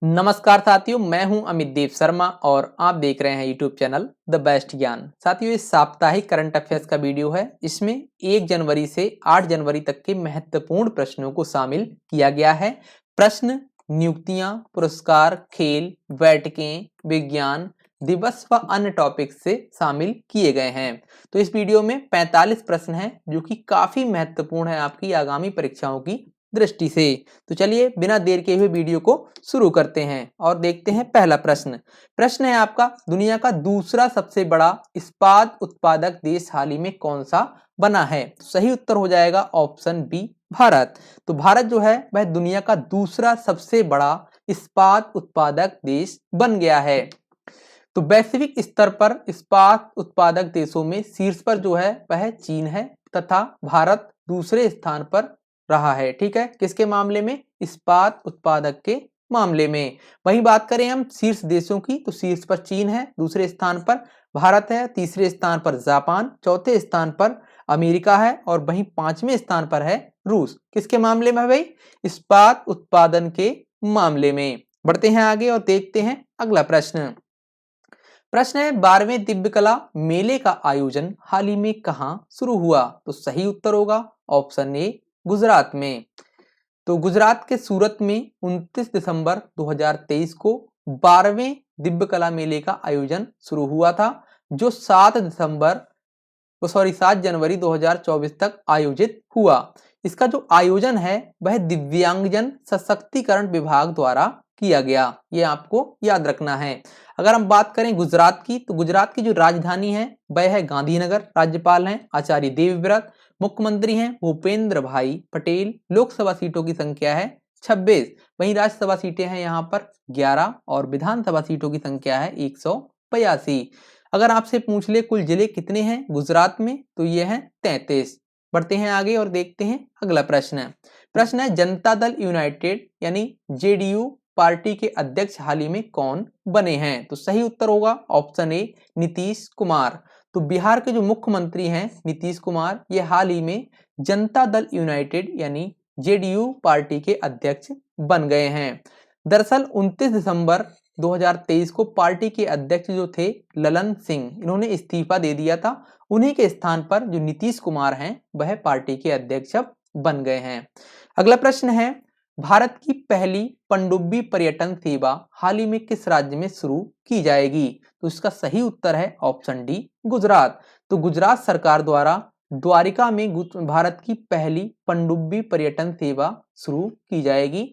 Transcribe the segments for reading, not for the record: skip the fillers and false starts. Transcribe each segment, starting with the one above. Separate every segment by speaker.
Speaker 1: नमस्कार साथियों, मैं हूं अमित देव शर्मा और आप देख रहे हैं यूट्यूब चैनल द बेस्ट ज्ञान। साथियों, ये साप्ताहिक करंट अफेयर्स का वीडियो है। इसमें 1 जनवरी से 8 जनवरी तक के महत्वपूर्ण प्रश्नों को शामिल किया गया है। प्रश्न, नियुक्तियां, पुरस्कार, खेल, बैठकें, विज्ञान दिवस व अन्य टॉपिक से शामिल किए गए हैं। तो इस वीडियो में 45 प्रश्न हैं जो कि काफी महत्वपूर्ण है आपकी आगामी परीक्षाओं की दृष्टि से। तो चलिए बिना देर के हुए वीडियो को शुरू करते हैं और देखते हैं पहला प्रश्न। प्रश्न है आपका, दुनिया का दूसरा सबसे बड़ा इस्पात उत्पादक देश हाल ही में कौन सा बना है? तो सही उत्तर हो जाएगा ऑप्शन बी, भारत। तो भारत जो है वह दुनिया का दूसरा सबसे बड़ा इस्पात उत्पादक देश बन गया है। तो वैश्विक स्तर पर इस्पात उत्पादक देशों में शीर्ष पर जो है वह चीन है तथा भारत दूसरे स्थान पर रहा है। ठीक है, किसके मामले में? इस्पात उत्पादक के मामले में। वहीं बात करें हम शीर्ष देशों की, तो शीर्ष पर चीन है, दूसरे स्थान पर भारत है, तीसरे स्थान पर जापान, चौथे स्थान पर अमेरिका है और वहीं पांचवें स्थान पर है रूस। किसके मामले में भाई? इस्पात उत्पादन के मामले में। बढ़ते हैं आगे और देखते हैं अगला प्रश्न। प्रश्न है, 12वें दिव्य कला मेले का आयोजन हाल ही में कहां शुरू हुआ? तो सही उत्तर होगा ऑप्शन ए, गुजरात में। तो गुजरात के सूरत में 29 दिसंबर 2023 को 12वें दिव्य कला मेले का आयोजन शुरू हुआ था, जो 7 जनवरी 2024 तक आयोजित हुआ। इसका जो आयोजन है वह दिव्यांगजन सशक्तिकरण विभाग द्वारा किया गया, ये आपको याद रखना है। अगर हम बात करें गुजरात की, तो गुजरात की जो राजधानी है वह है गांधीनगर। राज्यपाल हैं आचार्य देवव्रत, मुख्यमंत्री हैं भूपेंद्र भाई पटेल। लोकसभा सीटों की संख्या है 26। वहीं राज्यसभा सीटें हैं यहाँ पर 11 और विधानसभा सीटों की संख्या है 182। अगर आपसे पूछ ले कुल जिले कितने हैं गुजरात में, तो ये हैं 33। बढ़ते हैं आगे और देखते हैं अगला प्रश्न। प्रश्न है, जनता दल यूनाइटेड यानी जेडीयू पार्टी के अध्यक्ष हाल ही में कौन बने हैं? तो सही उत्तर होगा ऑप्शन ए, नीतीश कुमार। तो बिहार के जो मुख्यमंत्री हैं नीतीश कुमार, ये हाल ही में जनता दल यूनाइटेड यानी जेडीयू पार्टी के अध्यक्ष बन गए हैं। दरअसल 29 दिसंबर 2023 को पार्टी के अध्यक्ष जो थे ललन सिंह, इन्होंने इस्तीफा दे दिया था। उन्हीं के स्थान पर जो नीतीश कुमार हैं वह पार्टी के अध्यक्ष बन गए हैं। अगला प्रश्न है, भारत की पहली पनडुब्बी पर्यटन सेवा हाल ही में किस राज्य में शुरू की जाएगी? तो इसका सही उत्तर है ऑप्शन डी, गुजरात। तो गुजरात सरकार द्वारा द्वारिका में भारत की पहली पनडुब्बी पर्यटन सेवा शुरू की जाएगी।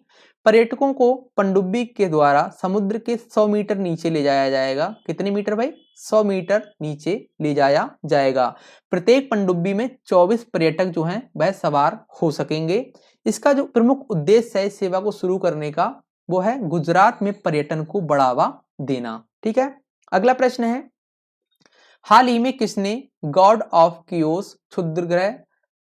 Speaker 1: पर्यटकों को पनडुब्बी के द्वारा समुद्र के 100 मीटर नीचे ले जाया जाएगा। कितने मीटर भाई? 100 मीटर नीचे ले जाया जाएगा। प्रत्येक पनडुब्बी में 24 पर्यटक जो हैं वह सवार हो सकेंगे। इसका जो प्रमुख उद्देश्य है इस सेवा को शुरू करने का, वो है गुजरात में पर्यटन को बढ़ावा देना। ठीक है, अगला प्रश्न है, हाल ही में किसने गॉड ऑफ कियोस क्षुद्रग्रह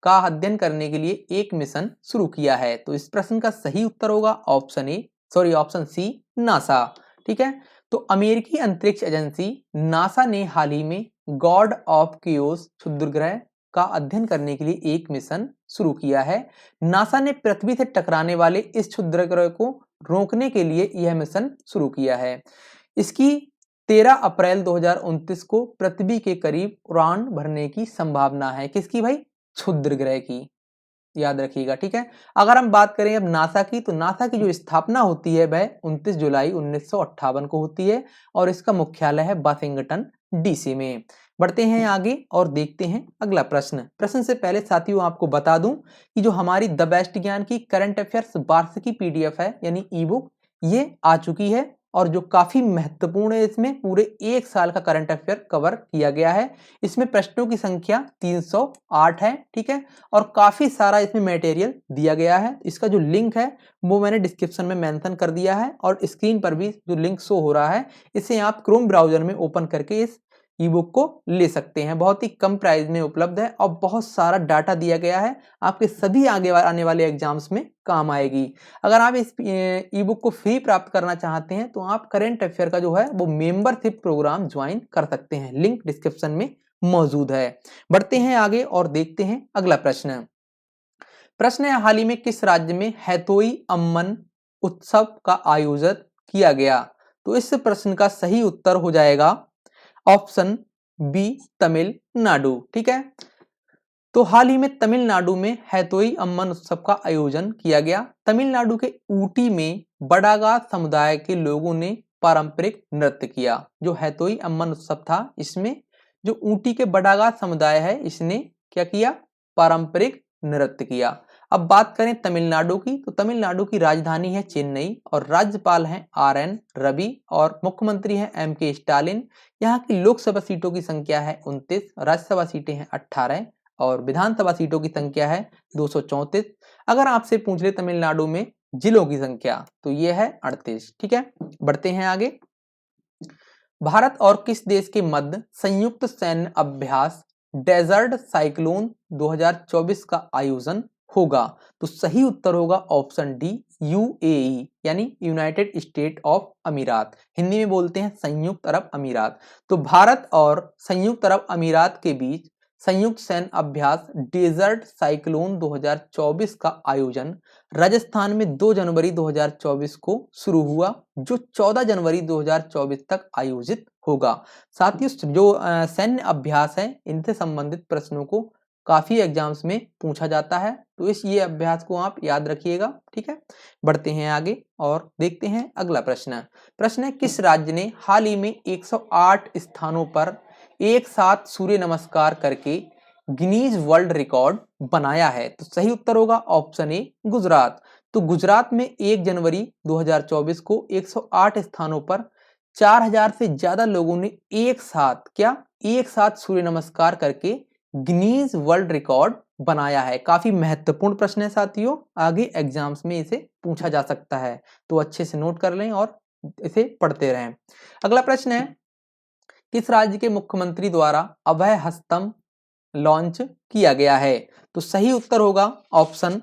Speaker 1: का अध्ययन करने के लिए एक मिशन शुरू किया है? तो इस प्रश्न का सही उत्तर होगा ऑप्शन सी, नासा। ठीक है, तो अमेरिकी अंतरिक्ष एजेंसी नासा ने हाल ही में गॉड ऑफ कियोस क्षुद्रग्रह का अध्ययन करने के लिए एक मिशन शुरू किया है। नासा ने पृथ्वी से टकराने वाले इस क्षुद्रग्रह को रोकने के लिए यह मिशन शुरू किया है। इसकी 13 अप्रैल 2029 को पृथ्वी के करीब उड़ान भरने की संभावना है। किसकी भाई? क्षुद्रग्रह की, याद रखिएगा। ठीक है, अगर हम बात करें अब नासा की, तो नासा की जो स्थापना होती है वह 29 जुलाई 1958 को होती है और इसका मुख्यालय है वाशिंगटन डीसी में। बढ़ते हैं आगे और देखते हैं अगला प्रश्न। प्रश्न से पहले साथियों आपको बता दूं कि जो हमारी द बेस्ट ज्ञान की करंट अफेयर्स वार्षिकी पीडीएफ है यानी ई बुक, ये आ चुकी है और जो काफी महत्वपूर्ण है, इसमें पूरे 1 साल का करंट अफेयर कवर किया गया है। इसमें प्रश्नों की संख्या 308 है। ठीक है, और काफी सारा इसमें मटेरियल दिया गया है। इसका जो लिंक है वो मैंने डिस्क्रिप्शन में मेंशन कर दिया है और स्क्रीन पर भी जो लिंक शो हो रहा है, इसे आप क्रोम ब्राउजर में ओपन करके इस ई बुक को ले सकते हैं। बहुत ही कम प्राइस में उपलब्ध है और बहुत सारा डाटा दिया गया है, आपके सभी आगे आने वाले एग्जाम्स में काम आएगी। अगर आप इस ई बुक को फ्री प्राप्त करना चाहते हैं तो आप करंट अफेयर का जो है वो मेंबरशिप प्रोग्राम ज्वाइन कर सकते हैं, लिंक डिस्क्रिप्शन में मौजूद है। बढ़ते हैं आगे और देखते हैं अगला प्रश्न। प्रश्न है, हाल ही में किस राज्य में हैतोई अम्मन उत्सव का आयोजन किया गया? तो इस प्रश्न का सही उत्तर हो जाएगा ऑप्शन बी, तमिलनाडु। ठीक है, तो हाल ही में तमिलनाडु में हैतोई अम्मन उत्सव का आयोजन किया गया। तमिलनाडु के ऊटी में बड़ागात समुदाय के लोगों ने पारंपरिक नृत्य किया। जो हैतोई अम्मन उत्सव था, इसमें जो ऊटी के बड़ागात समुदाय है, इसने क्या किया? पारंपरिक नृत्य किया। अब बात करें तमिलनाडु की, तो तमिलनाडु की राजधानी है चेन्नई और राज्यपाल हैं RN रवि और मुख्यमंत्री हैं MK स्टालिन। यहाँ की लोकसभा सीटों की संख्या है 29, राज्यसभा सीटें हैं 18 और विधानसभा सीटों की संख्या है 234। अगर आपसे पूछ ले तमिलनाडु में जिलों की संख्या, तो ये है 38। ठीक है, बढ़ते हैं आगे। भारत और किस देश के मध्य संयुक्त सैन्य अभ्यास डेजर्ट साइक्लोन 2024 का आयोजन होगा? तो सही उत्तर होगा ऑप्शन डी, UAE यानी यूनाइटेड स्टेट ऑफ अमीरात। हिंदी में बोलते हैं संयुक्त अरब अमीरात। तो भारत और संयुक्त अरब अमीरात के बीच संयुक्त सैन्य अभ्यास डेजर्ट साइक्लोन 2024 का आयोजन राजस्थान में 2 जनवरी 2024 को शुरू हुआ, जो 14 जनवरी 2024 तक आयोजित होगा। साथियों, जो सैन्य अभ्यास है, इनसे संबंधित प्रश्नों को काफी एग्जाम्स में पूछा जाता है, तो ये अभ्यास को आप याद रखिएगा। ठीक है, बढ़ते हैं आगे और देखते हैं अगला प्रश्न। प्रश्न है, किस राज्य ने हाल ही में 108 स्थानों पर एक साथ सूर्य नमस्कार करके गिनीज वर्ल्ड रिकॉर्ड बनाया है? तो सही उत्तर होगा ऑप्शन ए, गुजरात। तो गुजरात में 1 जनवरी 2024 को 108 स्थानों पर 4000 से ज्यादा लोगों ने एक साथ सूर्य नमस्कार करके गिनीज वर्ल्ड रिकॉर्ड बनाया है। काफी महत्वपूर्ण प्रश्न है साथियों, आगे एग्जाम्स में इसे पूछा जा सकता है, तो अच्छे से नोट कर लें और इसे पढ़ते रहें। अगला प्रश्न है, किस राज्य के मुख्यमंत्री द्वारा अभय हस्तम लॉन्च किया गया है? तो सही उत्तर होगा ऑप्शन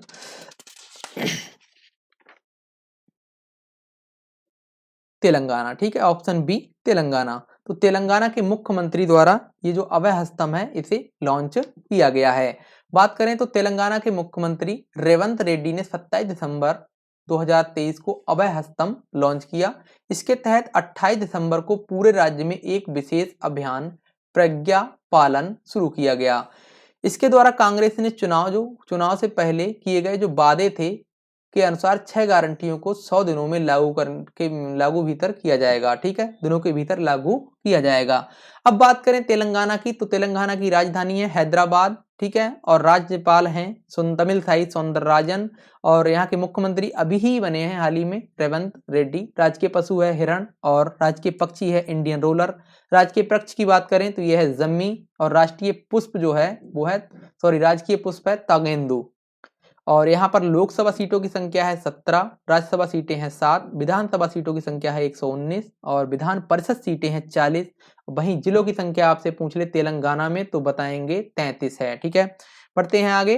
Speaker 1: तेलंगाना। ठीक है, ऑप्शन बी, तेलंगाना। तो तेलंगाना के मुख्यमंत्री द्वारा ये जो अभय हस्तम है, इसे लॉन्च किया गया है। बात करें तो तेलंगाना के मुख्यमंत्री रेवंत रेड्डी ने 27 दिसंबर 2023 को अभय हस्तम लॉन्च किया। इसके तहत 28 दिसंबर को पूरे राज्य में एक विशेष अभियान प्रज्ञा पालन शुरू किया गया। इसके द्वारा कांग्रेस ने चुनाव से पहले किए गए जो वादे थे के अनुसार 6 गारंटियों को 100 दिनों में लागू भीतर किया जाएगा। ठीक है, दिनों के भीतर लागू किया जाएगा। अब बात करें तेलंगाना की, तो तेलंगाना की राजधानी है हैदराबाद। ठीक है, और राज्यपाल हैं तमिलसाई सौंदरराजन और यहाँ के मुख्यमंत्री अभी ही बने हैं हाल ही में, रेवंत रेड्डी। राजकीय पशु है हिरण और राजकीय पक्षी है इंडियन रोलर। राजकीय वृक्ष की बात करें तो यह है जम्मी और राष्ट्रीय पुष्प जो है वो है राजकीय पुष्प है तागेंदू। और यहाँ पर लोकसभा सीटों की संख्या है 17, राज्यसभा सीटें हैं 7, विधानसभा सीटों की संख्या है 119 और विधान परिषद सीटें हैं 40। वहीं जिलों की संख्या आपसे पूछ ले तेलंगाना में तो बताएंगे 33 है। ठीक है, बढ़ते हैं आगे।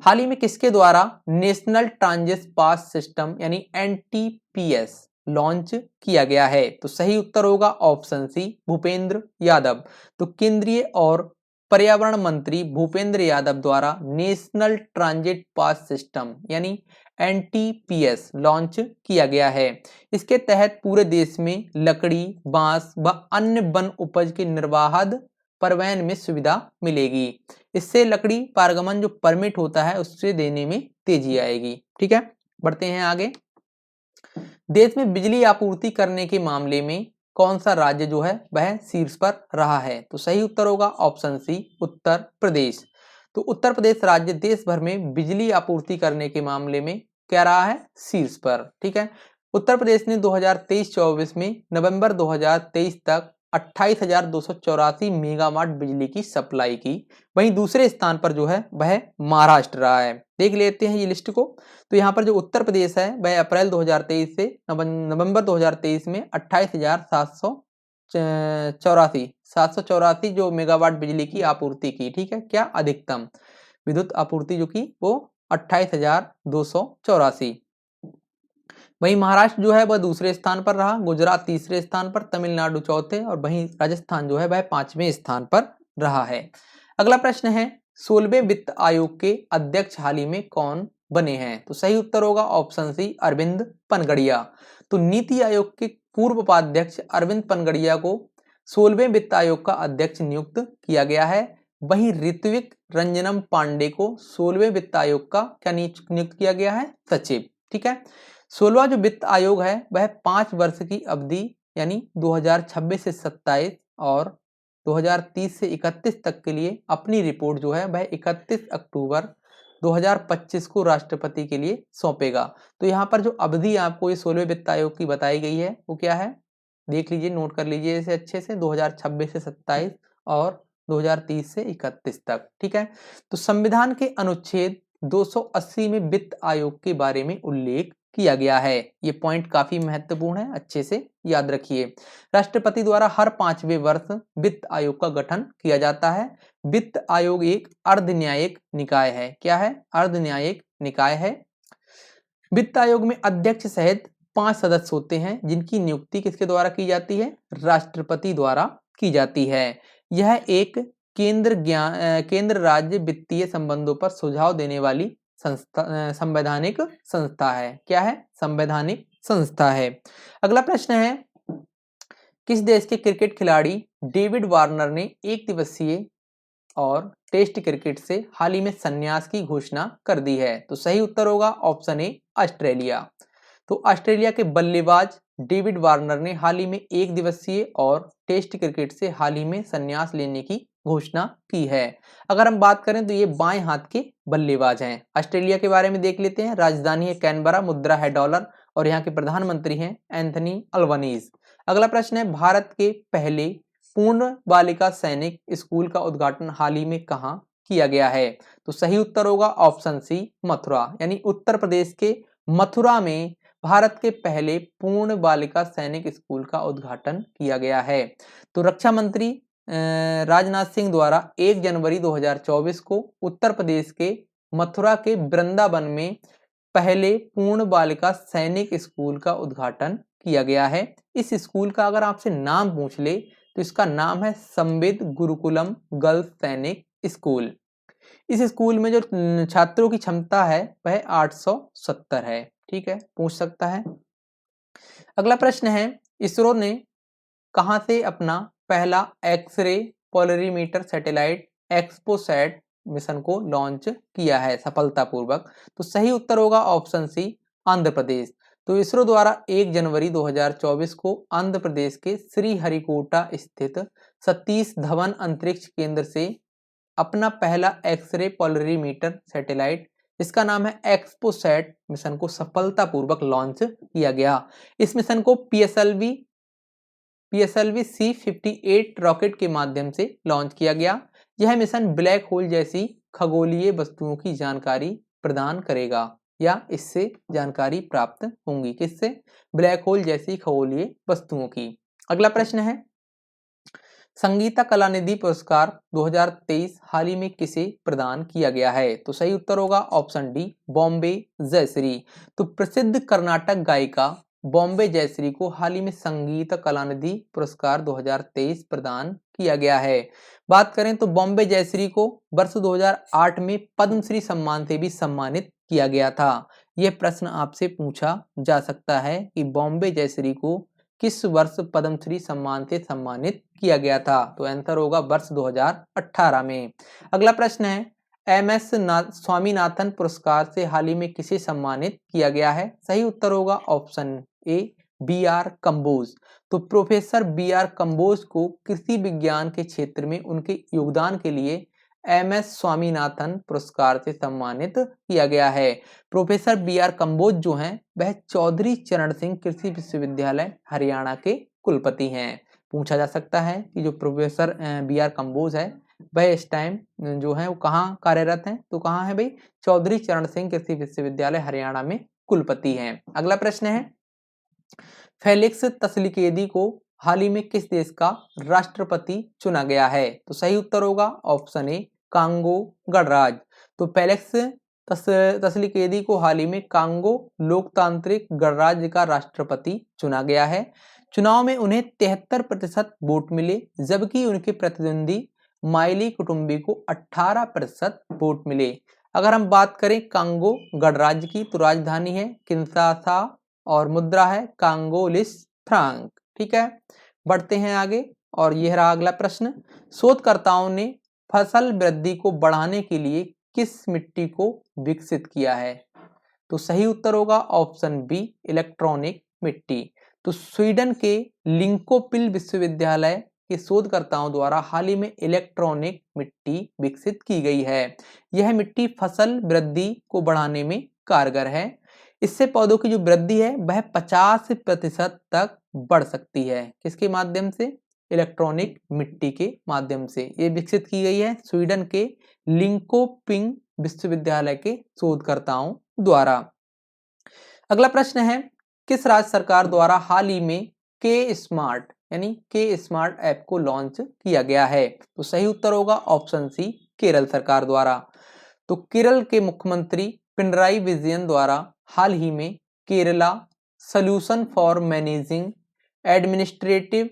Speaker 1: हाल ही में किसके द्वारा नेशनल ट्रांजिट पास सिस्टम यानी NTPS लॉन्च किया गया है? तो सही उत्तर होगा ऑप्शन सी, भूपेंद्र यादव। तो केंद्रीय और पर्यावरण मंत्री भूपेंद्र यादव द्वारा नेशनल ट्रांजिट पास सिस्टम यानी NTPS लॉन्च किया गया है। इसके तहत पूरे देश में लकड़ी, बांस व अन्य वन उपज के निर्बाध परिवहन में सुविधा मिलेगी। इससे लकड़ी पारगमन जो परमिट होता है उससे देने में तेजी आएगी। ठीक है, बढ़ते हैं आगे। देश में बिजली आपूर्ति करने के मामले में कौन सा राज्य जो है वह शीर्ष पर रहा है? तो सही उत्तर होगा ऑप्शन सी, उत्तर प्रदेश। तो उत्तर प्रदेश राज्य देश भर में बिजली आपूर्ति करने के मामले में क्या रहा है? शीर्ष पर। ठीक है, उत्तर प्रदेश ने 2023-24 में नवंबर 2023 तक 28,284 मेगावाट बिजली की सप्लाई की। वहीं दूसरे स्थान पर जो है वह महाराष्ट्र रहा है। देख लेते हैं ये लिस्ट को। तो यहाँ पर जो उत्तर प्रदेश है वह अप्रैल 2023 से नवंबर 2023 में 28,784 जो मेगावाट बिजली की आपूर्ति की। ठीक है, क्या अधिकतम विद्युत आपूर्ति जो की वो 28,284। वहीं महाराष्ट्र जो है वह दूसरे स्थान पर रहा, गुजरात तीसरे स्थान पर, तमिलनाडु चौथे और वहीं राजस्थान जो है वह 5वें स्थान पर रहा है। अगला प्रश्न है, 16वें वित्त आयोग के अध्यक्ष हाल ही में कौन बने हैं? तो सही उत्तर होगा ऑप्शन सी अरविंद पनगड़िया। तो नीति आयोग के पूर्व उपाध्यक्ष अरविंद पनगड़िया को 16वें वित्त आयोग का अध्यक्ष नियुक्त किया गया है। वहीं ऋत्विक रंजनम पांडे को 16वें वित्त आयोग का क्या नियुक्त किया गया है? सचिव। ठीक है। 16वां जो वित्त आयोग है वह 5 वर्ष की अवधि यानी 2026 से 27 और 2030 से 31 तक के लिए अपनी रिपोर्ट जो है वह 31 अक्टूबर 2025 को राष्ट्रपति के लिए सौंपेगा। तो यहाँ पर जो अवधि आपको ये 16वें वित्त आयोग की बताई गई है वो क्या है? देख लीजिए, नोट कर लीजिए इसे अच्छे से, 2026 से 27 और 2030 से 31 तक। ठीक है। तो संविधान के अनुच्छेद 280 में वित्त आयोग के बारे में उल्लेख किया गया है। ये पॉइंट काफी महत्वपूर्ण है, अच्छे से याद रखिए। राष्ट्रपति द्वारा हर 5वें वर्ष वित्त आयोग का गठन किया जाता है। वित्त आयोग एक अर्ध न्यायिक निकाय है। क्या है? अर्ध न्यायिक निकाय है। वित्त आयोग में अध्यक्ष सहित 5 सदस्य होते हैं जिनकी नियुक्ति किसके द्वारा की जाती है? राष्ट्रपति द्वारा की जाती है। यह एक केंद्र राज्य वित्तीय संबंधों पर सुझाव देने वाली संवैधानिक संस्था है। क्या है? संवैधानिक संस्था है। अगला प्रश्न है, किस देश के क्रिकेट खिलाड़ी डेविड वार्नर ने एक दिवसीय और टेस्ट क्रिकेट से हाल ही में संन्यास की घोषणा कर दी है? तो सही उत्तर होगा ऑप्शन ए ऑस्ट्रेलिया। तो ऑस्ट्रेलिया के बल्लेबाज डेविड वार्नर ने हाल ही में एक दिवसीय और टेस्ट क्रिकेट से हाल ही में संन्यास लेने की घोषणा की है। अगर हम बात करें तो ये बाएं हाथ के बल्लेबाज हैं। ऑस्ट्रेलिया के बारे में देख लेते हैं। राजधानी है कैनबरा, मुद्रा है डॉलर और यहाँ के प्रधानमंत्री हैं एंथनी अल्बनीज। अगला प्रश्न है, भारत के पहले पूर्ण बालिका सैनिक स्कूल का उद्घाटन हाल ही में कहाँ किया गया है? तो सही उत्तर होगा ऑप्शन सी मथुरा, यानी उत्तर प्रदेश के मथुरा में भारत के पहले पूर्ण बालिका सैनिक स्कूल का उद्घाटन किया गया है। तो रक्षा मंत्री राजनाथ सिंह द्वारा 1 जनवरी 2024 को उत्तर प्रदेश के मथुरा के वृंदावन में पहले पूर्ण बालिका सैनिक स्कूल का उद्घाटन किया गया है। इस स्कूल का अगर आपसे नाम पूछ ले तो इसका नाम है संविद गुरुकुलम गर्ल्स सैनिक स्कूल। इस स्कूल में जो छात्रों की क्षमता है वह 870 है। ठीक है, पूछ सकता है। अगला प्रश्न है, इसरो ने कहां से अपना पहला X ray polarimeter satellite XPoSat mission को लॉन्च किया है सफलतापूर्वक? तो सही उत्तर होगा ऑप्शन सी आंध्र प्रदेश। तो इसरो द्वारा 1 जनवरी 2024 को आंध्र प्रदेश के श्रीहरिकोटा स्थित सतीश धवन अंतरिक्ष केंद्र से अपना पहला एक्सरे पोलरीमीटर सैटेलाइट, इसका नाम है एक्सपोसैट मिशन को सफलतापूर्वक लॉन्च किया गया। इस मिशन को PSLV C58 रॉकेट के माध्यम से लॉन्च किया गया। यह मिशन ब्लैक होल जैसी खगोलीय वस्तुओं की जानकारी प्रदान करेगा या इससे जानकारी प्राप्त होंगी। किससे? ब्लैक होल जैसी खगोलीय वस्तुओं की। अगला प्रश्न है, संगीता कलानिधि पुरस्कार 2023 हाल ही में किसे प्रदान किया गया है? तो सही उत्तर होगा ऑप्शन डी बॉम्बे जयश्री। तो प्रसिद्ध कर्नाटक गायिका बॉम्बे जयश्री को हाल ही में संगीत कलानिधि पुरस्कार 2023 प्रदान किया गया है। बात करें तो बॉम्बे जयश्री को वर्ष 2008 में पद्मश्री सम्मान से भी सम्मानित किया गया था। यह प्रश्न आपसे पूछा जा सकता है कि बॉम्बे जयश्री को किस वर्ष पद्मश्री सम्मान से सम्मानित किया गया था? तो आंसर होगा वर्ष 2018 में। अगला प्रश्न है, MS स्वामीनाथन पुरस्कार से हाल ही में किसे सम्मानित किया गया है? सही उत्तर होगा ऑप्शन ए BR कंबोज। तो प्रोफेसर BR कंबोज को कृषि विज्ञान के क्षेत्र में उनके योगदान के लिए MS स्वामीनाथन पुरस्कार से सम्मानित किया गया है। प्रोफेसर BR कंबोज जो हैं वह चौधरी चरण सिंह कृषि विश्वविद्यालय हरियाणा के कुलपति हैं। पूछा जा सकता है कि जो प्रोफेसर BR कंबोज है वह इस टाइम जो है वो कहाँ कार्यरत हैं? तो कहाँ है भाई? चौधरी चरण सिंह कृषि विश्वविद्यालय हरियाणा में कुलपति हैं। अगला प्रश्न है, फेलिक्स तस्लिकेदी को हाल ही में किस देश का राष्ट्रपति चुना गया है? तो सही उत्तर होगा ऑप्शन ए कांगो गणराज्य। तो फेलिक्स तस्लिकेदी को हाल ही में कांगो लोकतांत्रिक गणराज्य का राष्ट्रपति चुना गया है। चुनाव में उन्हें 73% वोट मिले, जबकि उनके प्रतिद्वंदी माइली कुटुंबी को 18% वोट मिले। अगर हम बात करें कांगो गणराज्य की तो राजधानी है किंशासा और मुद्रा है कांगोलिस फ्रांक। ठीक है, बढ़ते हैं आगे और यह रहा अगला प्रश्न। शोधकर्ताओं ने फसल वृद्धि को बढ़ाने के लिए किस मिट्टी को विकसित किया है? तो सही उत्तर होगा ऑप्शन बी इलेक्ट्रॉनिक मिट्टी। तो स्वीडन के लिंकोपिल विश्वविद्यालय के शोधकर्ताओं द्वारा हाल ही में इलेक्ट्रॉनिक मिट्टी विकसित की गई है। यह मिट्टी फसल वृद्धि को बढ़ाने में कारगर है। इससे पौधों की जो वृद्धि है वह 50% तक बढ़ सकती है। किसके माध्यम से? इलेक्ट्रॉनिक मिट्टी के माध्यम से। ये विकसित की गई है स्वीडन के लिंकोपिंग विश्वविद्यालय के शोधकर्ताओं द्वारा। अगला प्रश्न है, किस राज्य सरकार द्वारा हाल ही में के स्मार्ट यानी के स्मार्ट ऐप को लॉन्च किया गया है? तो सही उत्तर होगा ऑप्शन सी केरल सरकार द्वारा। तो केरल के मुख्यमंत्री पिनराई विजयन द्वारा हाल ही में Kerala solution for managing administrative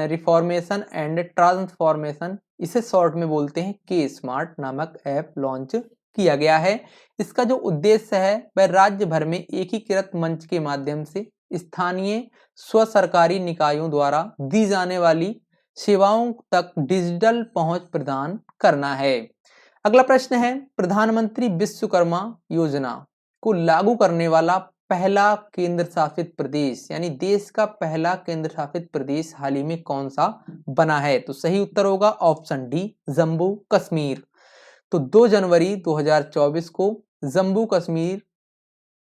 Speaker 1: reformation and transformation, इसे शॉर्ट में बोलते हैं के स्मार्ट नामक ऐप लॉन्च किया गया है। इसका जो उद्देश्य है वह राज्य भर में एकीकृत मंच के माध्यम से स्थानीय स्व सरकारी निकायों द्वारा दी जाने वाली सेवाओं तक डिजिटल पहुंच प्रदान करना है। अगला प्रश्न है, प्रधानमंत्री विश्वकर्मा योजना को लागू करने वाला पहला केंद्र शासित प्रदेश यानी देश का पहला केंद्र शासित प्रदेश हाल ही में कौन सा बना है? तो सही उत्तर होगा ऑप्शन डी जम्मू कश्मीर। तो 2 जनवरी 2024 को जम्मू कश्मीर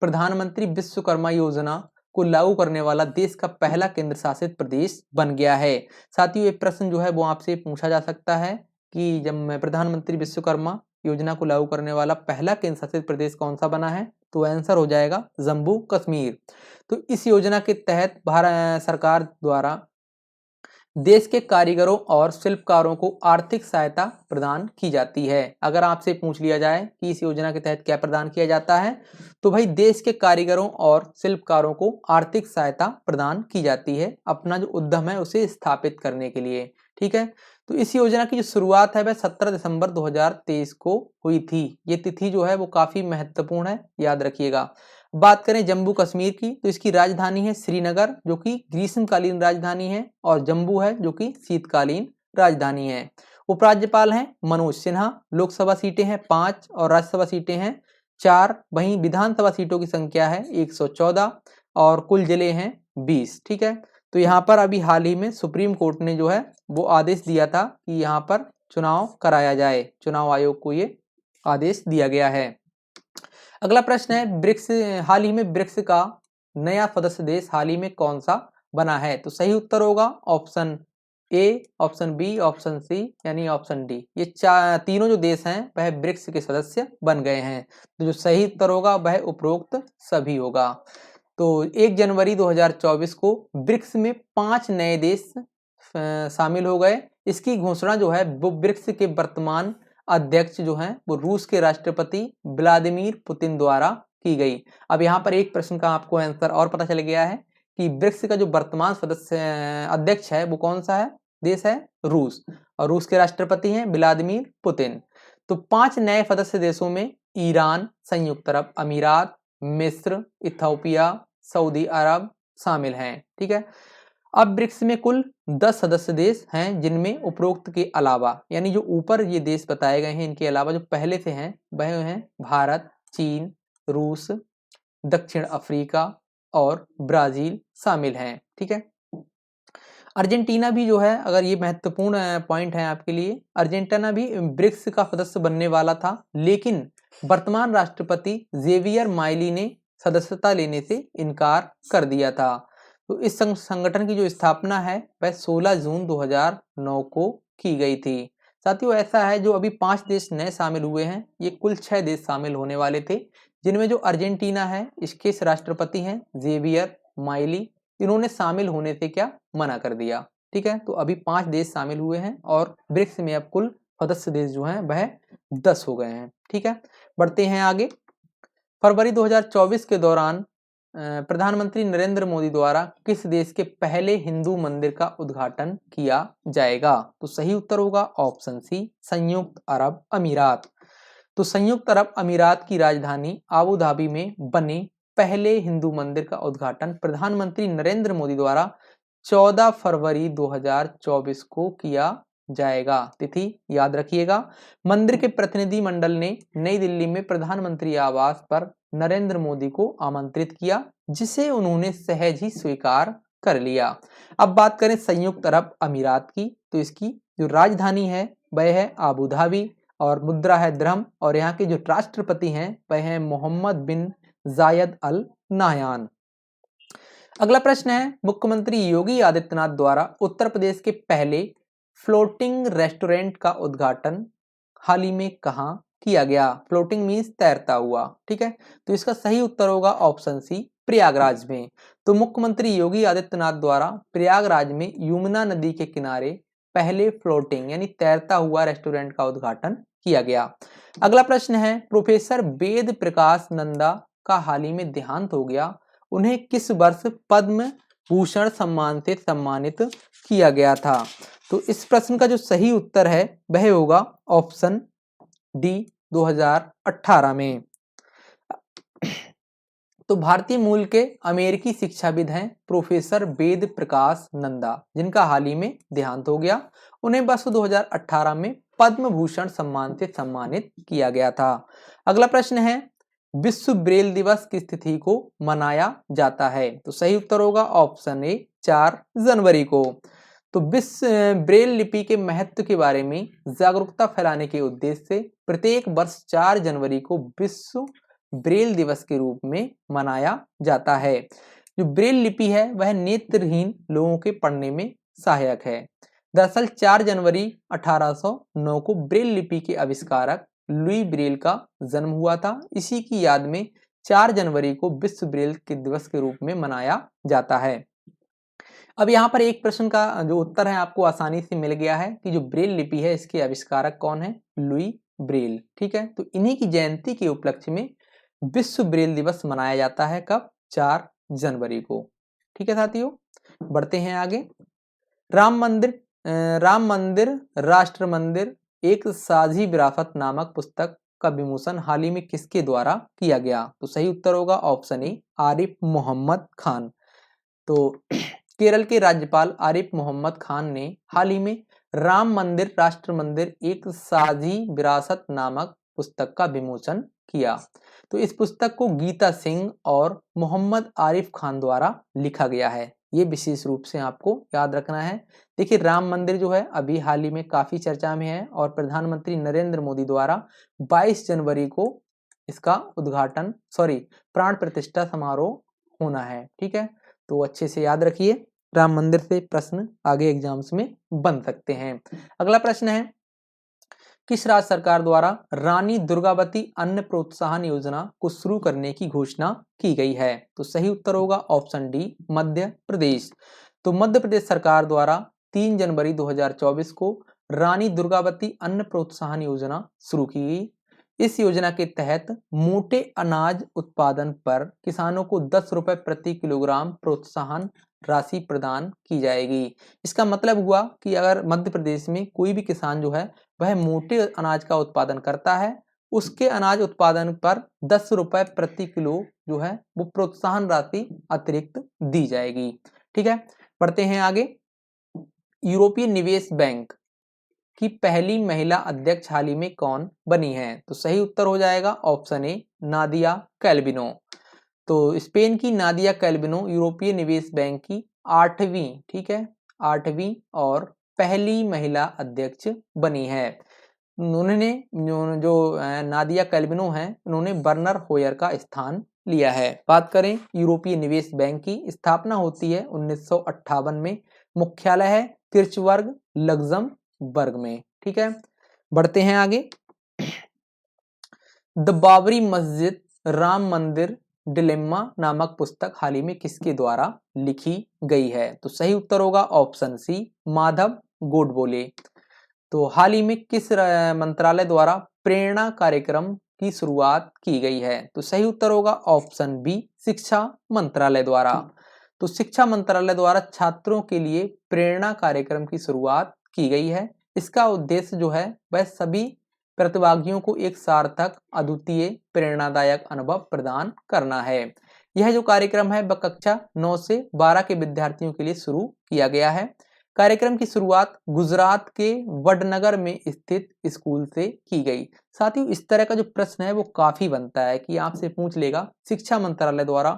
Speaker 1: प्रधानमंत्री विश्वकर्मा योजना को लागू करने वाला देश का पहला केंद्र शासित प्रदेश बन गया है। साथियों, ये प्रश्न जो है वो आपसे पूछा जा सकता है कि जब प्रधानमंत्री विश्वकर्मा योजना को लागू करने वाला पहला केंद्र शासित प्रदेश कौन सा बना है? तो आंसर हो जाएगा जम्मू कश्मीर। तो इस योजना के तहत भारत सरकार द्वारा देश के कारीगरों और शिल्पकारों को आर्थिक सहायता प्रदान की जाती है। अगर आपसे पूछ लिया जाए कि इस योजना के तहत क्या प्रदान किया जाता है, तो भाई देश के कारीगरों और शिल्पकारों को आर्थिक सहायता प्रदान की जाती है अपना जो उद्यम है उसे स्थापित करने के लिए। ठीक है, तो इस योजना की जो शुरुआत है वह 17 दिसंबर 2023 को हुई थी। ये तिथि जो है वो काफी महत्वपूर्ण है, याद रखिएगा। बात करें जम्मू कश्मीर की तो इसकी राजधानी है श्रीनगर जो कि ग्रीष्मकालीन राजधानी है और जम्मू है जो कि शीतकालीन राजधानी है। उपराज्यपाल हैं मनोज सिन्हा। लोकसभा सीटें हैं 5 और राज्यसभा सीटें हैं 4। वहीं विधानसभा सीटों की संख्या है 114 और कुल जिले हैं 20। ठीक है, तो यहाँ पर अभी हाल ही में सुप्रीम कोर्ट ने जो है वो आदेश दिया था कि यहाँ पर चुनाव कराया जाए। चुनाव आयोग को ये आदेश दिया गया है। अगला प्रश्न है, ब्रिक्स हाल ही में ब्रिक्स का नया सदस्य देश हाल ही में कौन सा बना है? तो सही उत्तर होगा option A, option B, option C यानी ऑप्शन डी। ये तीनों जो देश हैं वह ब्रिक्स के सदस्य बन गए हैं। तो जो सही उत्तर होगा वह उपरोक्त सभी होगा। तो 1 जनवरी 2024 को ब्रिक्स में 5 नए देश शामिल हो गए। इसकी घोषणा जो है वो ब्रिक्स के वर्तमान अध्यक्ष जो हैं वो रूस के राष्ट्रपति व्लादिमीर पुतिन द्वारा की गई। अब यहाँ पर एक प्रश्न का आपको आंसर और पता चल गया है कि ब्रिक्स का जो वर्तमान सदस्य अध्यक्ष है वो कौन सा है? देश है रूस और रूस के राष्ट्रपति हैं व्लादिमीर पुतिन। तो 5 नए सदस्य देशों में ईरान, संयुक्त अरब अमीरात, मिस्र, इथोपिया, सऊदी अरब शामिल हैं। ठीक है, अब ब्रिक्स में कुल 10 सदस्य देश हैं जिनमें उपरोक्त के अलावा यानी जो ऊपर ये देश बताए गए हैं इनके अलावा जो पहले से हैं वह हैं भारत, चीन, रूस, दक्षिण अफ्रीका और ब्राजील शामिल हैं। ठीक है, अर्जेंटीना भी जो है, अगर ये महत्वपूर्ण पॉइंट है आपके लिए, अर्जेंटीना भी ब्रिक्स का सदस्य बनने वाला था लेकिन वर्तमान राष्ट्रपति जेवियर माइली ने सदस्यता लेने से इनकार कर दिया था। तो इस संगठन की जो स्थापना है वह 16 जून 2009 को की गई थी। साथियों, ऐसा है जो अभी 5 देश नए शामिल हुए हैं, ये कुल 6 देश शामिल होने वाले थे जिनमें जो अर्जेंटीना है इसके राष्ट्रपति हैं जेवियर माइली। इन्होंने शामिल होने से क्या मना कर दिया। ठीक है, तो अभी 5 देश शामिल हुए हैं और ब्रिक्स में अब कुल सदस्य देश जो हैं वह 10 हो गए हैं। ठीक है, बढ़ते हैं आगे। फरवरी 2024 के दौरान प्रधानमंत्री नरेंद्र मोदी द्वारा किस देश के पहले हिंदू मंदिर का उद्घाटन किया जाएगा? तो सही उत्तर होगा ऑप्शन सी संयुक्त अरब अमीरात। तो संयुक्त अरब अमीरात की राजधानी आबू धाबी में बने पहले हिंदू मंदिर का उद्घाटन प्रधानमंत्री नरेंद्र मोदी द्वारा 14 फरवरी 2024 को किया जाएगा। तिथि याद रखिएगा। मंदिर के प्रतिनिधि मंडल ने नई दिल्ली में प्रधानमंत्री आवास पर नरेंद्र मोदी को आमंत्रित किया, जिसे उन्होंने सहज ही स्वीकार कर लिया। अब बात करें संयुक्त अरब अमीरात की, तो इसकी जो राजधानी है वह है आबू धाबी और मुद्रा है दिरहम, और यहाँ के जो राष्ट्रपति हैं वह हैं मोहम्मद बिन जायद अल नाहयान। अगला प्रश्न है, मुख्यमंत्री योगी आदित्यनाथ द्वारा उत्तर प्रदेश के पहले फ्लोटिंग रेस्टोरेंट का उद्घाटन हाल ही में कहाँ किया गया? फ्लोटिंग मीन्स तैरता हुआ, ठीक है। तो इसका सही उत्तर होगा ऑप्शन सी, प्रयागराज में। तो मुख्यमंत्री योगी आदित्यनाथ द्वारा प्रयागराज में यमुना नदी के किनारे पहले फ्लोटिंग यानी तैरता हुआ रेस्टोरेंट का उद्घाटन किया गया। अगला प्रश्न है, प्रोफेसर वेद प्रकाश नंदा का हाल ही में देहांत हो गया, उन्हें किस वर्ष पद्म भूषण सम्मान से सम्मानित किया गया था? तो इस प्रश्न का जो सही उत्तर है वह होगा ऑप्शन डी, 2018 में। तो भारतीय मूल के अमेरिकी शिक्षाविद हैं प्रोफेसर वेद प्रकाश नंदा, जिनका हाल ही में देहांत हो गया। उन्हें वर्ष 2018 में पद्म भूषण सम्मान से सम्मानित किया गया था। अगला प्रश्न है, विश्व ब्रेल दिवस किस तिथि को मनाया जाता है? तो सही उत्तर होगा ऑप्शन ए, 4 जनवरी को। तो विश्व ब्रेल लिपि के महत्व के बारे में जागरूकता फैलाने के उद्देश्य से प्रत्येक वर्ष 4 जनवरी को विश्व ब्रेल दिवस के रूप में मनाया जाता है। जो ब्रेल लिपि है वह नेत्रहीन लोगों के पढ़ने में सहायक है। दरअसल 4 जनवरी 1809 को ब्रेल लिपि के आविष्कारक लुई ब्रेल का जन्म हुआ था। इसी की याद में 4 जनवरी को विश्व ब्रेल के दिवस के रूप में मनाया जाता है। अब यहाँ पर एक प्रश्न का जो उत्तर है आपको आसानी से मिल गया है कि जो ब्रेल लिपि है इसके आविष्कारक कौन है? लुई ब्रेल, ठीक है। तो इन्हीं की जयंती के उपलक्ष्य में विश्व ब्रेल दिवस मनाया जाता है। कब? 4 जनवरी को, ठीक है साथियों। बढ़ते हैं आगे। राम मंदिर राष्ट्र मंदिर एक साझी विरासत नामक पुस्तक का विमोचन हाल ही में किसके द्वारा किया गया? तो सही उत्तर होगा ऑप्शन ए, आरिफ मोहम्मद खान। तो केरल के राज्यपाल आरिफ मोहम्मद खान ने हाल ही में राम मंदिर राष्ट्र मंदिर एक साझी विरासत नामक पुस्तक का विमोचन किया। तो इस पुस्तक को गीता सिंह और मोहम्मद आरिफ खान द्वारा लिखा गया है। ये विशेष रूप से आपको याद रखना है। देखिए, राम मंदिर जो है अभी हाल ही में काफी चर्चा में है और प्रधानमंत्री नरेंद्र मोदी द्वारा 22 जनवरी को इसका उद्घाटन प्राण प्रतिष्ठा समारोह होना है, ठीक है। तो अच्छे से याद रखिए, राम मंदिर से प्रश्न आगे एग्जाम्स में बन सकते हैं। अगला प्रश्न है, किस राज्य सरकार द्वारा रानी दुर्गावती अन्न प्रोत्साहन योजना को शुरू करने की घोषणा की गई है? तो सही उत्तर होगा ऑप्शन डी, मध्य प्रदेश। तो मध्य प्रदेश सरकार द्वारा 3 जनवरी 2024 को रानी दुर्गावती अन्न प्रोत्साहन योजना शुरू की गई। इस योजना के तहत मोटे अनाज उत्पादन पर किसानों को 10 रुपए प्रति किलोग्राम प्रोत्साहन राशि प्रदान की जाएगी। इसका मतलब हुआ कि अगर मध्य प्रदेश में कोई भी किसान जो है वह मोटे अनाज का उत्पादन करता है, उसके अनाज उत्पादन पर 10 रुपए प्रति किलो जो है वो प्रोत्साहन राशि अतिरिक्त दी जाएगी, ठीक है। बढ़ते हैं आगे। यूरोपीय निवेश बैंक की पहली महिला अध्यक्ष हाल ही में कौन बनी है? तो सही उत्तर हो जाएगा ऑप्शन ए, नादिया कैल्विनो। तो स्पेन की नादिया कैल्विनो यूरोपीय निवेश बैंक की 8वीं, ठीक है, 8वीं और पहली महिला अध्यक्ष बनी है। उन्होंने जो नादिया कैल्विनो है उन्होंने बर्नर होयर का स्थान लिया है। बात करें यूरोपीय निवेश बैंक की, स्थापना होती है 1958 में, मुख्यालय है किर्चबर्ग लग्जमबर्ग में, ठीक है। बढ़ते हैं आगे। द बाबरी मस्जिद राम मंदिर डिलेम्मा नामक पुस्तक हाल ही में किसके द्वारा लिखी गई है? तो सही उत्तर होगा ऑप्शन सी, माधव गोडबोले। तो हाल ही में किस मंत्रालय द्वारा प्रेरणा कार्यक्रम की शुरुआत की गई है? तो सही उत्तर होगा ऑप्शन बी, शिक्षा मंत्रालय द्वारा। तो शिक्षा मंत्रालय द्वारा छात्रों के लिए प्रेरणा कार्यक्रम की शुरुआत की गई है। इसका उद्देश्य जो है वह सभी प्रतिभागियों को एक सार्थक, अद्वितीय, प्रेरणादायक अनुभव प्रदान करना है। यह जो कार्यक्रम है वह कक्षा 9 से 12 के विद्यार्थियों के लिए शुरू किया गया है। कार्यक्रम की शुरुआत गुजरात के वडनगर में स्थित स्कूल से की गई। साथियों, इस तरह का जो प्रश्न है वो काफी बनता है कि आपसे पूछ लेगा शिक्षा मंत्रालय द्वारा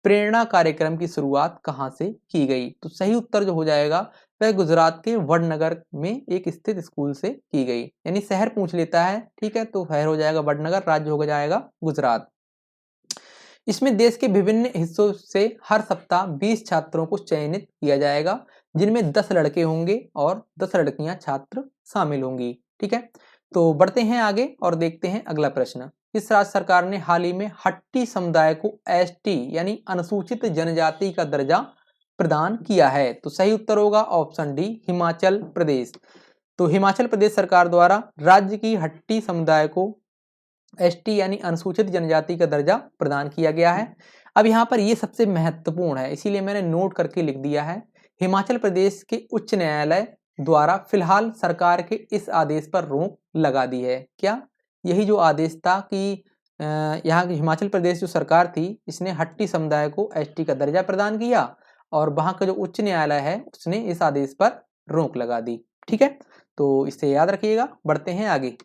Speaker 1: प्रेरणा कार्यक्रम की शुरुआत कहाँ से की गई। तो सही उत्तर जो हो जाएगा वह गुजरात के वडनगर में एक स्थित स्कूल से की गई। यानी शहर पूछ लेता है, ठीक है, तो शहर हो जाएगा वडनगर, राज्य हो जाएगा गुजरात। इसमें देश के विभिन्न हिस्सों से हर सप्ताह 20 छात्रों को चयनित किया जाएगा, जिनमें 10 लड़के होंगे और 10 लड़कियां छात्र शामिल होंगी। ठीक है, तो बढ़ते हैं आगे और देखते हैं अगला प्रश्न। किस राज्य सरकार ने हाल ही में हट्टी समुदाय को एसटी यानी अनुसूचित जनजाति का दर्जा प्रदान किया है? तो सही उत्तर होगा ऑप्शन डी, हिमाचल प्रदेश। तो हिमाचल प्रदेश सरकार द्वारा राज्य की हट्टी समुदाय को एसटी यानी अनुसूचित जनजाति का दर्जा प्रदान किया गया है। अब यहाँ पर ये सबसे महत्वपूर्ण है, इसीलिए मैंने नोट करके लिख दिया है। हिमाचल प्रदेश के उच्च न्यायालय द्वारा फिलहाल सरकार के इस आदेश पर रोक लगा दी है। क्या? यही जो आदेश था कि यहाँ की हिमाचल प्रदेश जो सरकार थी इसने हट्टी समुदाय को एसटी का दर्जा प्रदान किया और वहाँ का जो उच्च न्यायालय है उसने इस आदेश पर रोक लगा दी। ठीक है, तो इसे याद रखिएगा। बढ़ते हैं आगे।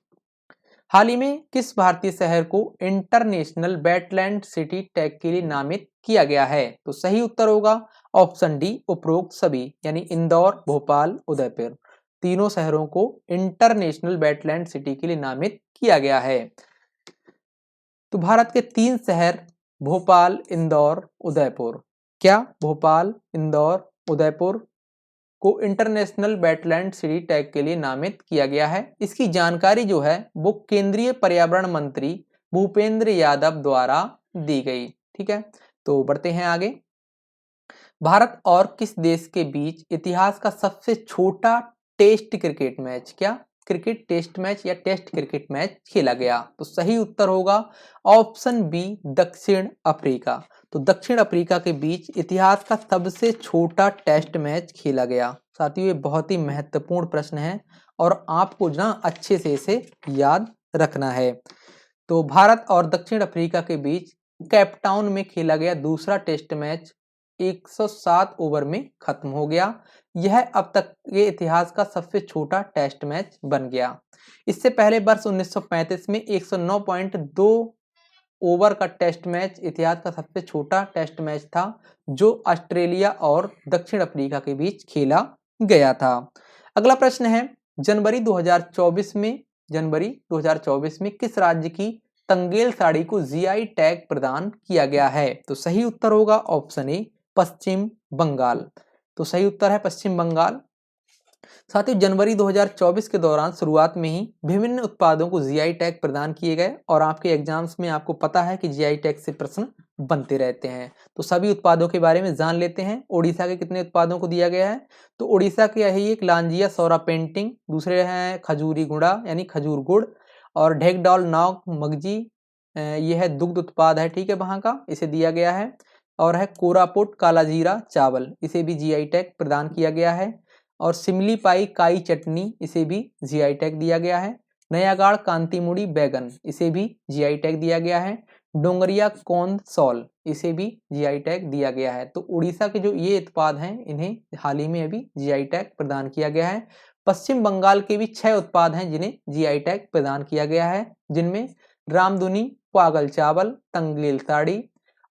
Speaker 1: हाल ही में किस भारतीय शहर को इंटरनेशनल वेटलैंड सिटी टैग के लिए नामित किया गया है? तो सही उत्तर होगा ऑप्शन डी, उपरोक्त सभी, यानी इंदौर, भोपाल, उदयपुर, तीनों शहरों को इंटरनेशनल वेटलैंड सिटी के लिए नामित किया गया है। तो भारत के 3 शहर भोपाल, इंदौर, उदयपुर, क्या भोपाल, इंदौर, उदयपुर को इंटरनेशनल वेटलैंड सिटी टैग के लिए नामित किया गया है। इसकी जानकारी जो है वो केंद्रीय पर्यावरण मंत्री भूपेंद्र यादव द्वारा दी गई। ठीक है, तो बढ़ते हैं आगे। भारत और किस देश के बीच इतिहास का सबसे छोटा टेस्ट क्रिकेट मैच, क्या क्रिकेट टेस्ट मैच या टेस्ट क्रिकेट मैच खेला गया? तो सही उत्तर होगा ऑप्शन बी, दक्षिण अफ्रीका। तो दक्षिण अफ्रीका के बीच इतिहास का सबसे छोटा टेस्ट मैच खेला गया। साथियों, ये बहुत ही महत्वपूर्ण प्रश्न है और आपको ना अच्छे से इसे याद रखना है। तो भारत और दक्षिण अफ्रीका के बीच कैपटाउन में खेला गया दूसरा टेस्ट मैच 107 ओवर में खत्म हो गया। यह अब तक के इतिहास का सबसे छोटा टेस्ट मैच बन गया। इससे पहले वर्ष 1935 में 109.2 ओवर का टेस्ट मैच इतिहास का सबसे छोटा टेस्ट मैच था, जो ऑस्ट्रेलिया और दक्षिण अफ्रीका के बीच खेला गया था। अगला प्रश्न है, जनवरी 2024 में किस राज्य की तंगेल साड़ी को जीआई टैग प्रदान किया गया है? तो सही उत्तर होगा ऑप्शन ए, पश्चिम बंगाल। तो सही उत्तर है पश्चिम बंगाल। साथियों, जनवरी 2024 के दौरान शुरुआत में ही विभिन्न उत्पादों को जीआई टैग प्रदान किए गए और आपके एग्जाम्स में आपको पता है कि जीआई टैग से प्रश्न बनते रहते हैं। तो सभी उत्पादों के बारे में जान लेते हैं। ओडिशा के कितने उत्पादों को दिया गया है? तो ओडिशा के यही एक लांजिया सौरा पेंटिंग, दूसरे हैं खजूरी गुड़ा यानी खजूर गुड़, और ढेकडॉल नाग मगजी, यह है दुग्ध उत्पाद है, ठीक है, वहाँ का, इसे दिया गया है। और है कोरापुट काला जीरा चावल, इसे भी जीआई टैग प्रदान किया गया है। और सिमली पाई काई चटनी, इसे भी जीआई टैग दिया गया है। नयागाड़ कांतीमुड़ी बैगन, इसे भी जीआई टैग दिया गया है। डोंगरिया कौन सॉल, इसे भी जीआई टैग दिया गया है। तो उड़ीसा के जो ये उत्पाद हैं इन्हें हाल ही में अभी जीआई टैग प्रदान किया गया है। पश्चिम बंगाल के भी 6 उत्पाद हैं जिन्हें जीआई टैग प्रदान किया गया है, जिनमें रामधुनी पागल चावल, तंगेल साड़ी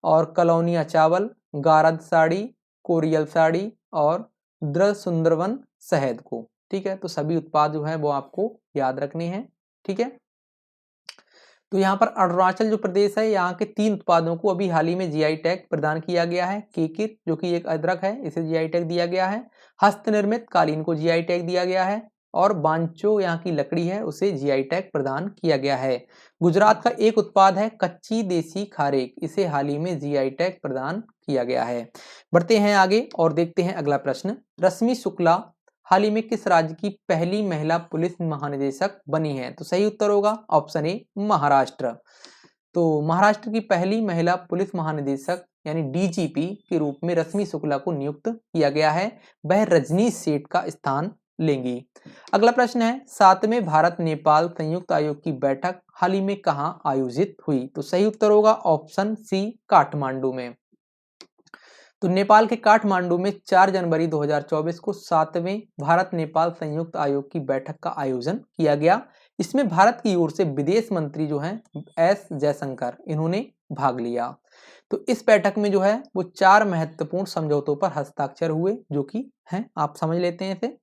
Speaker 1: और कलौनिया चावल, गारद साड़ी, कोरियल साड़ी और द्र सुंदरवन शहद को। ठीक है, तो सभी उत्पाद जो है वो आपको याद रखने हैं। ठीक है, तो यहाँ पर अरुणाचल जो प्रदेश है, यहाँ के 3 उत्पादों को अभी हाल ही में जीआई टैग प्रदान किया गया है। केकिर जो कि एक अदरक है, इसे जीआई टैग दिया गया है। हस्त निर्मित कालीन को जीआई टैग दिया गया है और बांचो यहाँ की लकड़ी है उसे जीआई टैग प्रदान किया गया है। गुजरात का एक उत्पाद है कच्ची देसी खारेक, इसे हाल ही में जीआई टैग प्रदान किया गया है। बढ़ते हैं आगे और देखते हैं अगला प्रश्न। रश्मि शुक्ला हाल ही में किस राज्य की पहली महिला पुलिस महानिदेशक बनी है? तो सही उत्तर होगा ऑप्शन ए, महाराष्ट्र। तो महाराष्ट्र की पहली महिला पुलिस महानिदेशक यानी डीजीपी के रूप में रश्मि शुक्ला को नियुक्त किया गया है। वह रजनीश सेठ का स्थान लेंगी। अगला प्रश्न है, 7वें भारत नेपाल संयुक्त आयोग की बैठक हाल ही में कहाँ आयोजित हुई? तो सही उत्तर होगा ऑप्शन सी, काठमांडू में। तो नेपाल के काठमांडू में 4 जनवरी 2024 को 7वें भारत नेपाल संयुक्त आयोग की बैठक का आयोजन किया गया। इसमें भारत की ओर से विदेश मंत्री जो हैं एस जयशंकर, इन्होंने भाग लिया। तो इस बैठक में जो है वो 4 महत्वपूर्ण समझौतों पर हस्ताक्षर हुए, जो कि हैं, आप समझ लेते हैं इसे।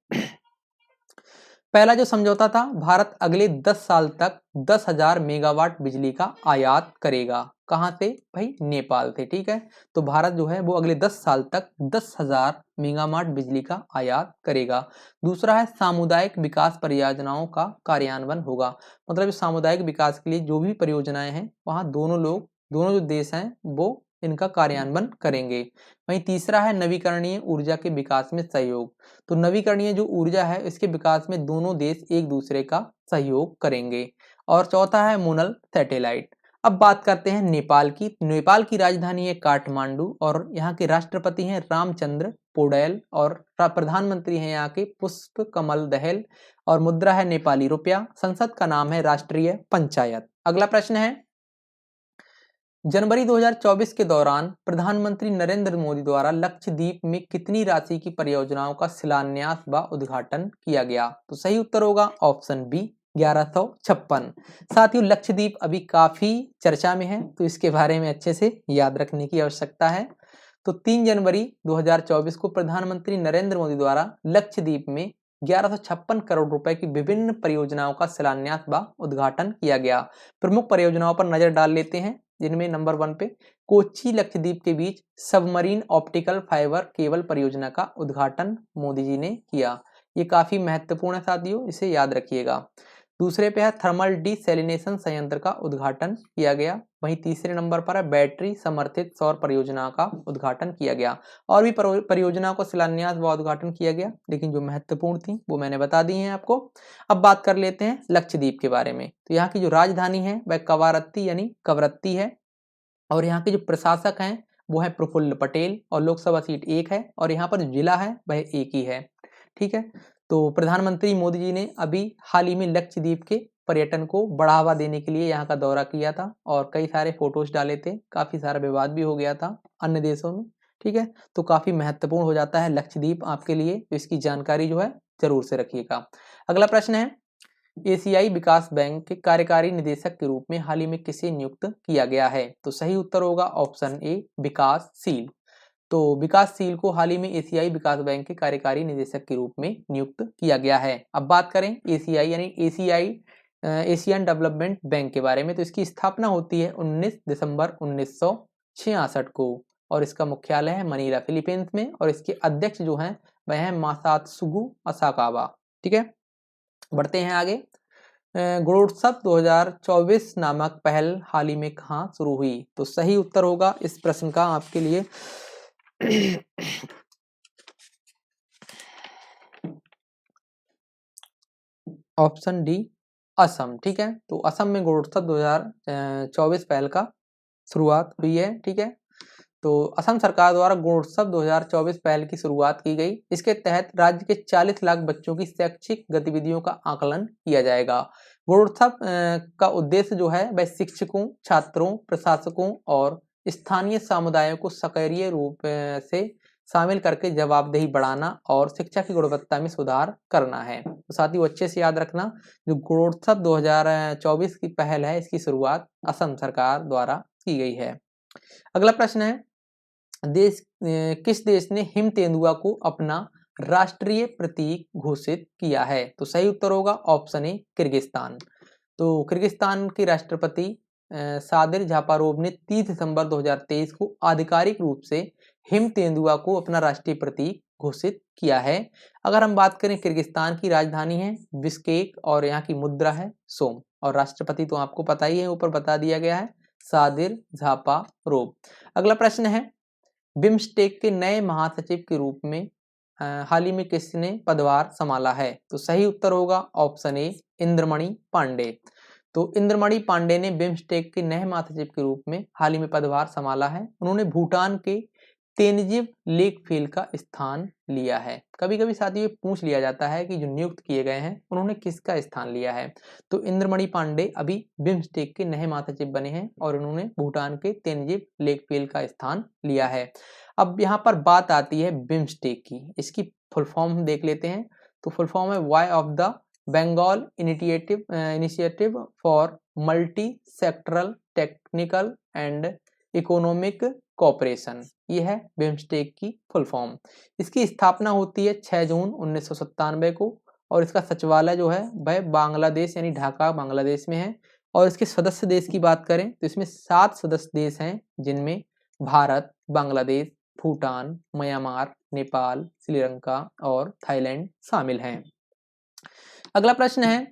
Speaker 1: पहला जो समझौता था, भारत अगले 10 साल तक 10,000 मेगावाट बिजली का आयात करेगा। कहां से? भाई नेपाल से। ठीक है, तो भारत जो है वो अगले 10 साल तक 10,000 मेगावाट बिजली का आयात करेगा। दूसरा है, सामुदायिक विकास परियोजनाओं का कार्यान्वयन होगा। मतलब सामुदायिक विकास के लिए जो भी परियोजनाएं हैं वहां दोनों जो देश हैं वो इनका कार्यान्वयन करेंगे। वहीं तीसरा है, नवीकरणीय ऊर्जा के विकास में सहयोग। तो नवीकरणीय जो ऊर्जा है इसके विकास में दोनों देश एक दूसरे का सहयोग करेंगे। और चौथा है, मोनल सैटेलाइट। अब बात करते हैं नेपाल की। नेपाल की राजधानी है काठमांडू और यहाँ के राष्ट्रपति हैं रामचंद्र पौडेल और प्रधानमंत्री हैं यहाँ के पुष्प कमल दहल और मुद्रा है नेपाली रुपया। संसद का नाम है राष्ट्रीय पंचायत। अगला प्रश्न है, जनवरी 2024 के दौरान प्रधानमंत्री नरेंद्र मोदी द्वारा लक्षद्वीप में कितनी राशि की परियोजनाओं का शिलान्यास व उद्घाटन किया गया? तो सही उत्तर होगा ऑप्शन बी, 1156। साथियों, लक्षद्वीप अभी काफी चर्चा में है, तो इसके बारे में अच्छे से याद रखने की आवश्यकता है। तो 3 जनवरी 2024 को प्रधानमंत्री नरेंद्र मोदी द्वारा लक्षद्वीप में 1156 करोड़ रुपए की विभिन्न परियोजनाओं का शिलान्यास व उद्घाटन किया गया। प्रमुख परियोजनाओं पर नजर डाल लेते हैं, जिनमें नंबर 1 पे कोच्चि लक्षद्वीप के बीच सबमरीन ऑप्टिकल फाइबर केबल परियोजना का उद्घाटन मोदी जी ने किया। ये काफी महत्वपूर्ण है साथियों, इसे याद रखिएगा। दूसरे पे है थर्मल डिसैलिनेशन संयंत्र का उद्घाटन किया गया। वहीं तीसरे नंबर पर है बैटरी समर्थित सौर परियोजना का उद्घाटन किया गया। और भी परियोजनाओं को शिलान्यास व उद्घाटन किया गया, लेकिन जो महत्वपूर्ण थी वो मैंने बता दी हैं आपको। अब बात कर लेते हैं लक्षद्वीप के बारे में। तो यहाँ की जो राजधानी है वह कवारत्ती यानी कवरत्ती है और यहाँ के जो प्रशासक हैं वो है प्रफुल्ल पटेल और लोकसभा सीट 1 है और यहाँ पर जो जिला है वह 1 ही है। ठीक है, तो प्रधानमंत्री मोदी जी ने अभी हाल ही में लक्षद्वीप के पर्यटन को बढ़ावा देने के लिए यहाँ का दौरा किया था और कई सारे फोटोज डाले थे, काफी सारा विवाद भी हो गया था अन्य देशों में। ठीक है, तो काफी महत्वपूर्ण हो जाता है लक्षद्वीप आपके लिए, तो इसकी जानकारी जो है जरूर से रखिएगा। अगला प्रश्न है, एशियाई विकास बैंक के कार्यकारी निदेशक के रूप में हाल ही में किसे नियुक्त किया गया है? तो सही उत्तर होगा ऑप्शन ए, विकासशील। तो विकासशील को हाल ही में एशियाई विकास बैंक के कार्यकारी निदेशक के रूप में नियुक्त किया गया है। अब बात करें एशियाई यानी एशियन डेवलपमेंट बैंक के बारे में, तो इसकी स्थापना होती है 19 दिसंबर 1966 को और इसका मुख्यालय है मनीला, फिलीपींस में और इसके अध्यक्ष जो हैं वह है मासात्सुगु असाकावा। ठीक है, बढ़ते हैं आगे। गुणोत्सव 2024 नामक पहल हाल ही में कहाँ शुरू हुई? तो सही उत्तर होगा इस प्रश्न का आपके लिए ऑप्शन डी, असम। ठीक है, तो असम में गुणोत्सव 2024 पहल का शुरुआत हुई है। ठीक है, तो असम सरकार द्वारा गुणोत्सव 2024 पहल की शुरुआत की गई। इसके तहत राज्य के 40 लाख बच्चों की शैक्षिक गतिविधियों का आकलन किया जाएगा। गुणोत्सव का उद्देश्य जो है वह शिक्षकों, छात्रों, प्रशासकों और स्थानीय समुदायों को सक्रिय रूप से शामिल करके जवाबदेही बढ़ाना और शिक्षा की गुणवत्ता में सुधार करना है। तो साथियों अच्छे से याद रखना, जो गुणोत्सव 2024 की पहल है इसकी शुरुआत असम सरकार द्वारा की गई है। अगला प्रश्न है, किस देश ने हिम तेंदुआ को अपना राष्ट्रीय प्रतीक घोषित किया है? तो सही उत्तर होगा ऑप्शन ए, किर्गिस्तान। तो किर्गिस्तान के राष्ट्रपति सादिर जापारोव ने 30 दिसंबर 2023 को आधिकारिक रूप से हिम तेंदुआ को अपना राष्ट्रीय प्रतीक घोषित किया है। अगर हम बात करें, किर्गिस्तान की राजधानी है बिश्केक और यहाँ की मुद्रा है सोम और राष्ट्रपति तो आपको पता ही है, ऊपर बता दिया गया है, सादिर जापारोव। अगला प्रश्न है, बिम्स्टेक के नए महासचिव के रूप में हाल ही में किसने पदभार संभाला है? तो सही उत्तर होगा ऑप्शन ए, इंद्रमणि पांडे। तो इंद्रमणि पांडे ने बिम्स्टेक के नए महासचिव के रूप में हाल ही में पदभार संभाला है। उन्होंने भूटान के तेनजिब लेकफेल का स्थान लिया है? कभी कभी साथियों ये पूछ लिया जाता है कि जो नियुक्त किए गए हैं उन्होंने किसका स्थान लिया है। तो इंद्रमणि पांडे अभी बिम्स्टेक के नए महासचिव बने हैं और उन्होंने भूटान के तेनजिब लेकफेल का स्थान लिया है। अब यहाँ पर बात आती है बिम्स्टेक की, इसकी फुल फॉर्म हम देख लेते हैं। तो फुल फॉर्म है bay of the Bengal initiative for multi sectoral technical and economic cooperation, ये है बिम्स्टेक की फुल फॉर्म। इसकी स्थापना होती है 6 जून 1997 को और इसका सचिवालय जो है वह बांग्लादेश यानी ढाका बांग्लादेश में है। और इसके सदस्य देश की बात करें तो इसमें 7 सदस्य देश हैं, जिनमें भारत, बांग्लादेश, भूटान, म्यांमार, नेपाल, श्रीलंका और थाईलैंड शामिल हैं। अगला प्रश्न है,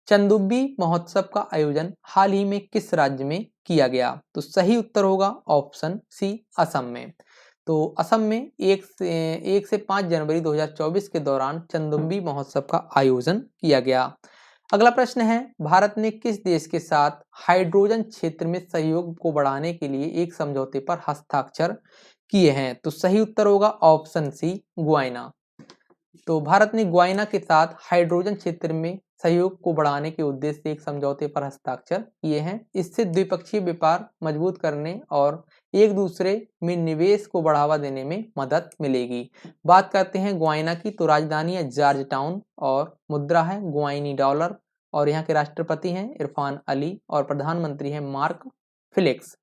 Speaker 1: चंदुब्बी महोत्सव का आयोजन हाल ही में किस राज्य में किया गया? तो सही उत्तर होगा ऑप्शन सी, असम में। तो असम में 1 से 5 जनवरी 2024 के दौरान चंदुब्बी महोत्सव का आयोजन किया गया। अगला प्रश्न है, भारत ने किस देश के साथ हाइड्रोजन क्षेत्र में सहयोग को बढ़ाने के लिए एक समझौते पर हस्ताक्षर किए हैं? तो सही उत्तर होगा ऑप्शन सी, गुयाना। तो भारत ने गुयाना के साथ हाइड्रोजन क्षेत्र में सहयोग को बढ़ाने के उद्देश्य से एक समझौते पर हस्ताक्षर किए हैं। इससे द्विपक्षीय व्यापार मजबूत करने और एक दूसरे में निवेश को बढ़ावा देने में मदद मिलेगी। बात करते हैं गुयाना की, तो राजधानी है जॉर्ज टाउन और मुद्रा है गुयानी डॉलर और यहाँ के राष्ट्रपति हैं इरफान अली और प्रधानमंत्री हैं मार्क फिलिक्स।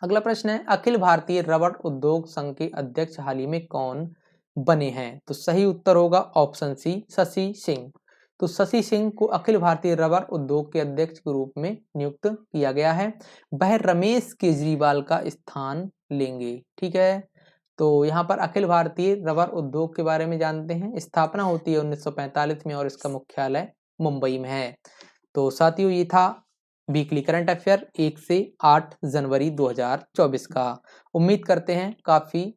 Speaker 1: अगला प्रश्न है, अखिल भारतीय रबड़ उद्योग संघ के अध्यक्ष हाल ही में कौन बने हैं? तो सही उत्तर होगा ऑप्शन सी, शशि सिंह। तो शशि सिंह को अखिल भारतीय रबड़ उद्योग के अध्यक्ष के रूप में नियुक्त किया गया है। वह रमेश केजरीवाल का स्थान लेंगे। ठीक है, तो यहाँ पर अखिल भारतीय रबड़ उद्योग के बारे में जानते हैं। स्थापना होती है 1945 में और इसका मुख्यालय मुंबई में है। तो साथियों ये था वीकली करंट अफेयर 1 से 8 जनवरी 2024 का। उम्मीद करते हैं काफ़ी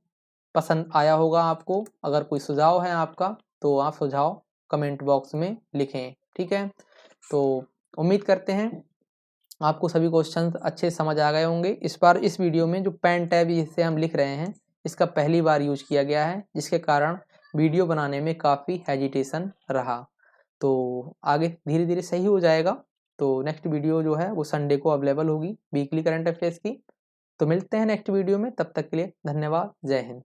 Speaker 1: पसंद आया होगा आपको। अगर कोई सुझाव है आपका तो आप सुझाव कमेंट बॉक्स में लिखें। ठीक है, तो उम्मीद करते हैं आपको सभी क्वेश्चंस अच्छे समझ आ गए होंगे। इस बार इस वीडियो में जो पेन टैब जिससे हम लिख रहे हैं इसका पहली बार यूज किया गया है, जिसके कारण वीडियो बनाने में काफ़ी हेजिटेशन रहा। तो आगे धीरे धीरे सही हो जाएगा। तो नेक्स्ट वीडियो जो है वो संडे को अवेलेबल होगी वीकली करंट अफेयर्स की। तो मिलते हैं नेक्स्ट वीडियो में, तब तक के लिए धन्यवाद, जय हिंद।